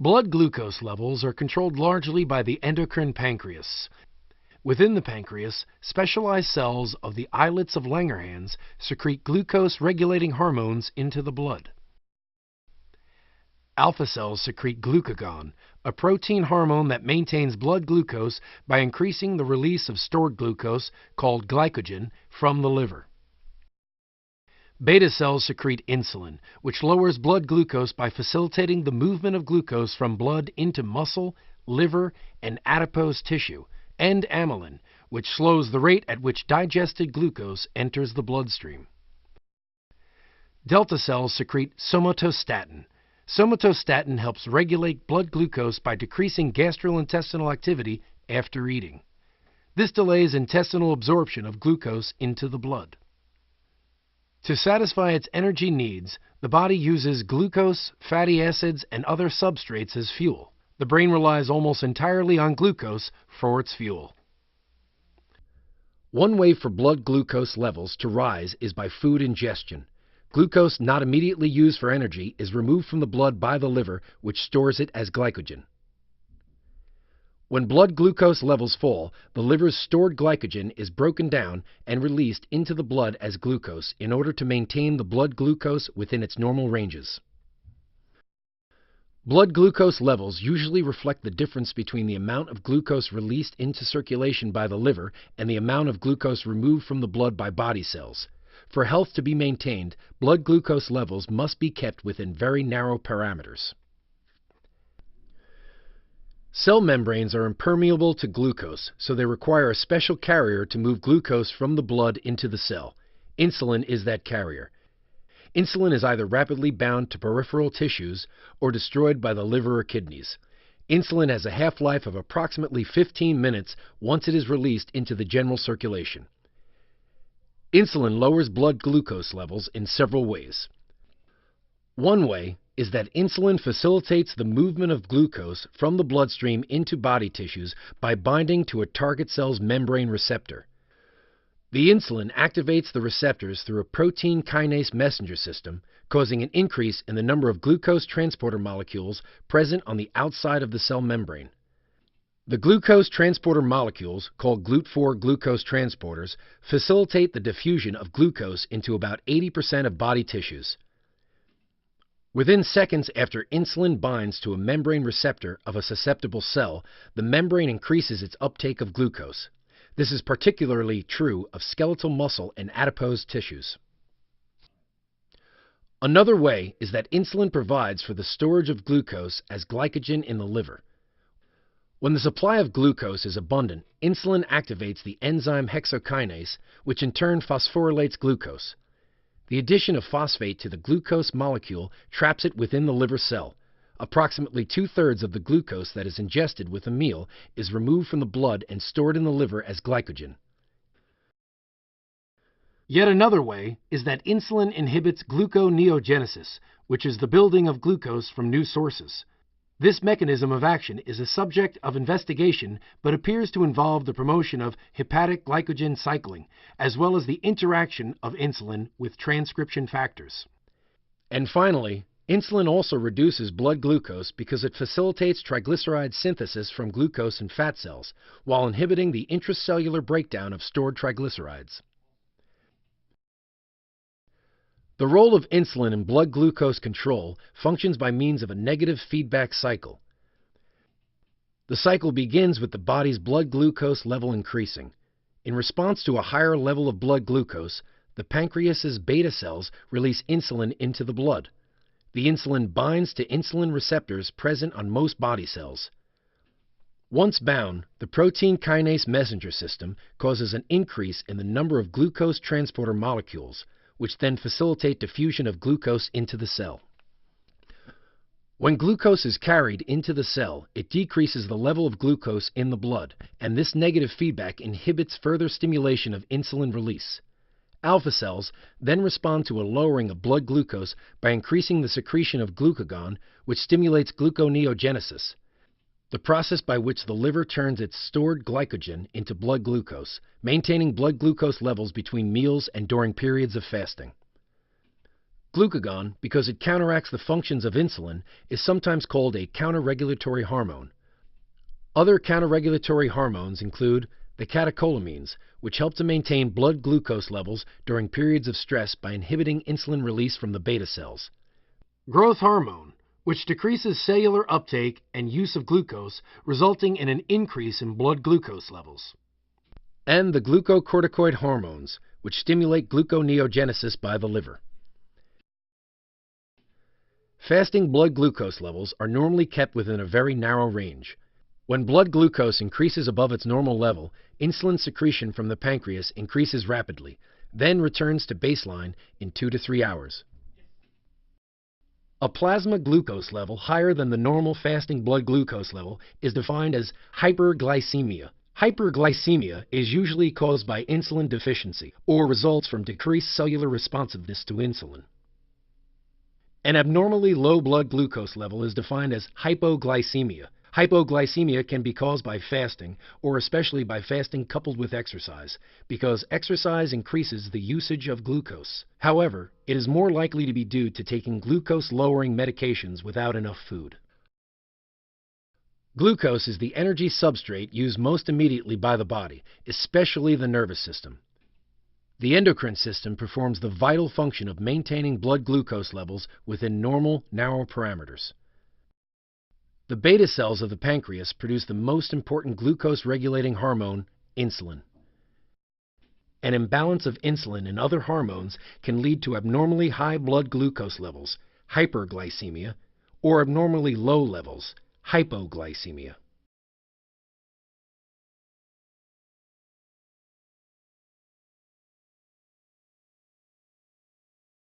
Blood glucose levels are controlled largely by the endocrine pancreas. Within the pancreas, specialized cells of the islets of Langerhans secrete glucose-regulating hormones into the blood. Alpha cells secrete glucagon, a protein hormone that maintains blood glucose by increasing the release of stored glucose, called glycogen, from the liver. Beta cells secrete insulin, which lowers blood glucose by facilitating the movement of glucose from blood into muscle, liver, and adipose tissue, and amylin, which slows the rate at which digested glucose enters the bloodstream. Delta cells secrete somatostatin. Somatostatin helps regulate blood glucose by decreasing gastrointestinal activity after eating. This delays intestinal absorption of glucose into the blood. To satisfy its energy needs, the body uses glucose, fatty acids, and other substrates as fuel. The brain relies almost entirely on glucose for its fuel. One way for blood glucose levels to rise is by food ingestion. Glucose not immediately used for energy is removed from the blood by the liver, which stores it as glycogen. When blood glucose levels fall, the liver's stored glycogen is broken down and released into the blood as glucose in order to maintain the blood glucose within its normal ranges. Blood glucose levels usually reflect the difference between the amount of glucose released into circulation by the liver and the amount of glucose removed from the blood by body cells. For health to be maintained, blood glucose levels must be kept within very narrow parameters. Cell membranes are impermeable to glucose, so they require a special carrier to move glucose from the blood into the cell. Insulin is that carrier. Insulin is either rapidly bound to peripheral tissues or destroyed by the liver or kidneys. Insulin has a half-life of approximately 15 minutes once it is released into the general circulation. Insulin lowers blood glucose levels in several ways. One way is that insulin facilitates the movement of glucose from the bloodstream into body tissues by binding to a target cell's membrane receptor. The insulin activates the receptors through a protein kinase messenger system, causing an increase in the number of glucose transporter molecules present on the outside of the cell membrane. The glucose transporter molecules, called GLUT4 glucose transporters, facilitate the diffusion of glucose into about 80% of body tissues. Within seconds after insulin binds to a membrane receptor of a susceptible cell, the membrane increases its uptake of glucose. This is particularly true of skeletal muscle and adipose tissues. Another way is that insulin provides for the storage of glucose as glycogen in the liver. When the supply of glucose is abundant, insulin activates the enzyme hexokinase, which in turn phosphorylates glucose. The addition of phosphate to the glucose molecule traps it within the liver cell. Approximately 2/3 of the glucose that is ingested with a meal is removed from the blood and stored in the liver as glycogen. Yet another way is that insulin inhibits gluconeogenesis, which is the building of glucose from new sources. This mechanism of action is a subject of investigation but appears to involve the promotion of hepatic glycogen cycling, as well as the interaction of insulin with transcription factors. And finally, insulin also reduces blood glucose because it facilitates triglyceride synthesis from glucose in fat cells, while inhibiting the intracellular breakdown of stored triglycerides. The role of insulin in blood glucose control functions by means of a negative feedback cycle. The cycle begins with the body's blood glucose level increasing. In response to a higher level of blood glucose, the pancreas's beta cells release insulin into the blood. The insulin binds to insulin receptors present on most body cells. Once bound, the protein kinase messenger system causes an increase in the number of glucose transporter molecules, which then facilitate diffusion of glucose into the cell. When glucose is carried into the cell, it decreases the level of glucose in the blood, and this negative feedback inhibits further stimulation of insulin release. Alpha cells then respond to a lowering of blood glucose by increasing the secretion of glucagon, which stimulates gluconeogenesis, the process by which the liver turns its stored glycogen into blood glucose, maintaining blood glucose levels between meals and during periods of fasting. Glucagon, because it counteracts the functions of insulin, is sometimes called a counterregulatory hormone. Other counterregulatory hormones include the catecholamines, which help to maintain blood glucose levels during periods of stress by inhibiting insulin release from the beta cells. Growth hormone, which decreases cellular uptake and use of glucose, resulting in an increase in blood glucose levels. And the glucocorticoid hormones, which stimulate gluconeogenesis by the liver. Fasting blood glucose levels are normally kept within a very narrow range. When blood glucose increases above its normal level, insulin secretion from the pancreas increases rapidly, then returns to baseline in 2 to 3 hours. A plasma glucose level higher than the normal fasting blood glucose level is defined as hyperglycemia. Hyperglycemia is usually caused by insulin deficiency or results from decreased cellular responsiveness to insulin. An abnormally low blood glucose level is defined as hypoglycemia. Hypoglycemia can be caused by fasting, or especially by fasting coupled with exercise, because exercise increases the usage of glucose. However, it is more likely to be due to taking glucose-lowering medications without enough food. Glucose is the energy substrate used most immediately by the body, especially the nervous system. The endocrine system performs the vital function of maintaining blood glucose levels within normal, narrow parameters. The beta cells of the pancreas produce the most important glucose-regulating hormone, insulin. An imbalance of insulin and other hormones can lead to abnormally high blood glucose levels, hyperglycemia, or abnormally low levels, hypoglycemia.